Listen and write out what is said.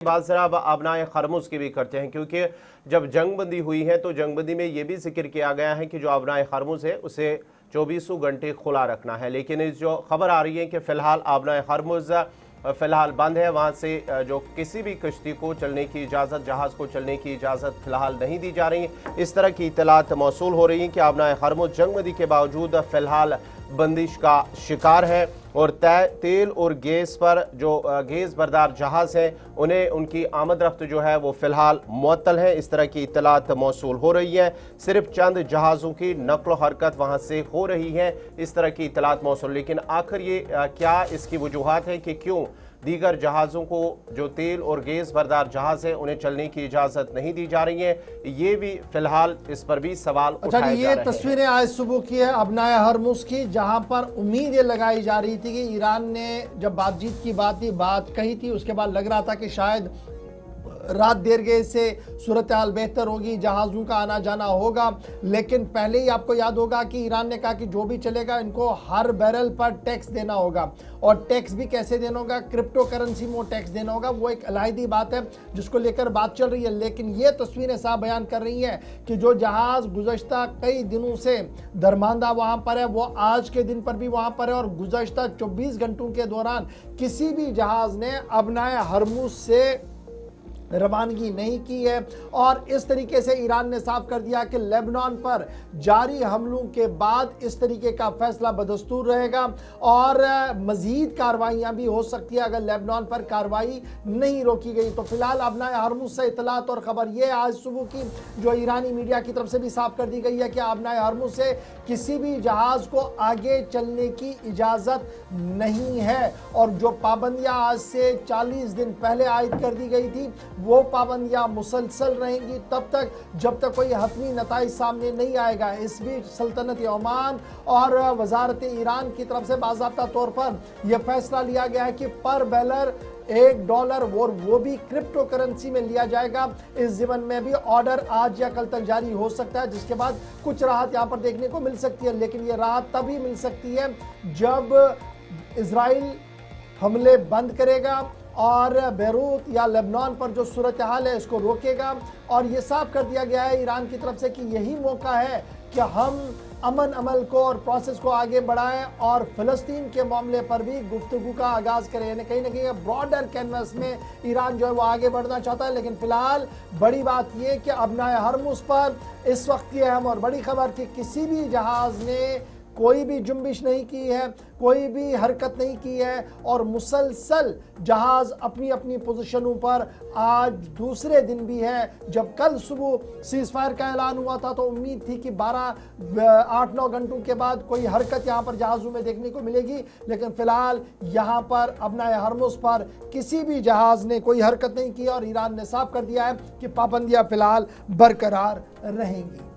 बात ज़रा अब अबनाए खरमुज की भी करते हैं, क्योंकि जब जंग बंदी हुई है तो जंग बंदी में ये भी जिक्र किया गया है कि जो अबनाए खरमुज है उसे 24 घंटे खुला रखना है। लेकिन इस जो खबर आ रही है कि फ़िलहाल अबनाए खरमुज फ़िलहाल बंद है, वहाँ से जो किसी भी कश्ती को चलने की इजाज़त, जहाज़ को चलने की इजाज़त फ़िलहाल नहीं दी जा रही है। इस तरह की इत्तलात मौसूल हो रही हैं कि अबनाए खरमुज जंग बंदी के बावजूद फ़िलहाल बंदिश का शिकार है और तेल और गैस पर जो गैस बरदार जहाज़ हैं उन्हें उनकी आमद रफ्त जो है वो फ़िलहाल मुअत्तल है। इस तरह की इत्तलात मौसूल हो रही है। सिर्फ चंद जहाज़ों की नक़्ल हरकत वहाँ से हो रही है, इस तरह की इत्तलात मौसूल। लेकिन आखिर ये क्या इसकी वजूहात है कि क्यों दीगर जहाज़ों को जो तेल और गैस बरदार जहाज़ हैं उन्हें चलने की इजाज़त नहीं दी जा रही है, ये भी फ़िलहाल इस पर भी सवाल उठाए जा रहे हैं। ये तस्वीरें आज सुबह की है अबनाए हरमुज की, जहां पर उम्मीद ये लगाई जा रही थी कि ईरान ने जब बातचीत की बात कही थी, उसके बाद लग रहा था कि शायद रात देर गए से सूरत हाल बेहतर होगी, जहाज़ों का आना जाना होगा। लेकिन पहले ही आपको याद होगा कि ईरान ने कहा कि जो भी चलेगा इनको हर बैरल पर टैक्स देना होगा, और टैक्स भी कैसे देना होगा, क्रिप्टो करेंसी में टैक्स देना होगा। वो एक अलहदी बात है जिसको लेकर बात चल रही है। लेकिन ये तस्वीरें साफ बयान कर रही हैं कि जो जहाज़ गुज़श्ता कई दिनों से दरमांदा वहाँ पर है, वो आज के दिन पर भी वहाँ पर है, और गुज़श्ता 24 घंटों के दौरान किसी भी जहाज़ ने अबनाए हरमुज से रवानगी नहीं की है। और इस तरीके से ईरान ने साफ कर दिया कि लेबनान पर जारी हमलों के बाद इस तरीके का फैसला बदस्तूर रहेगा और मजीद कार्रवाइयाँ भी हो सकती है अगर लेबनान पर कार्रवाई नहीं रोकी गई। तो फिलहाल अबनाए हरमुज से इतलात और ख़बर ये आज सुबह की जो ईरानी मीडिया की तरफ से भी साफ कर दी गई है कि अबनाए हरमुज से किसी भी जहाज़ को आगे चलने की इजाज़त नहीं है, और जो पाबंदियाँ आज से 40 दिन पहले आयद कर दी गई थी वो पाबंदियां मुसलसल रहेंगी तब तक जब तक कोई हतमी नताइज सामने नहीं आएगा। इस बीच सल्तनत ओमान और वजारत ईरान की तरफ से बाज़ाब्ता तौर पर यह फैसला लिया गया है कि पर बैरल $1 वो भी क्रिप्टो करेंसी में लिया जाएगा। इस ज़िमन में भी ऑर्डर आज या कल तक जारी हो सकता है, जिसके बाद कुछ राहत यहाँ पर देखने को मिल सकती है। लेकिन ये राहत तभी मिल सकती है जब इजराइल हमले बंद करेगा और बेरूत या लेबनान पर जो सूरत हाल है इसको रोकेगा। और ये साफ कर दिया गया है ईरान की तरफ से कि यही मौका है कि हम अमन अमल को और प्रोसेस को आगे बढ़ाएं और फ़लस्तीन के मामले पर भी गुफ्तगू का आगाज़ करें। यानी कहीं ना कहीं ब्रॉडर कैनवस में ईरान जो है वो आगे बढ़ना चाहता है। लेकिन फ़िलहाल बड़ी बात ये कि अबनाए हरमुज पर इस वक्त की अहम और बड़ी खबर कि किसी भी जहाज़ ने कोई भी जुम्बिश नहीं की है, कोई भी हरकत नहीं की है, और मुसलसल जहाज़ अपनी अपनी पोजीशनों पर आज दूसरे दिन भी है। जब कल सुबह सीज़ फायर का ऐलान हुआ था तो उम्मीद थी कि 8-9 घंटों के बाद कोई हरकत यहाँ पर जहाज़ों में देखने को मिलेगी। लेकिन फ़िलहाल यहाँ पर अबनाए हरमुज पर किसी भी जहाज़ ने कोई हरकत नहीं की और ईरान ने साफ कर दिया है कि पाबंदियाँ फ़िलहाल बरकरार रहेंगी।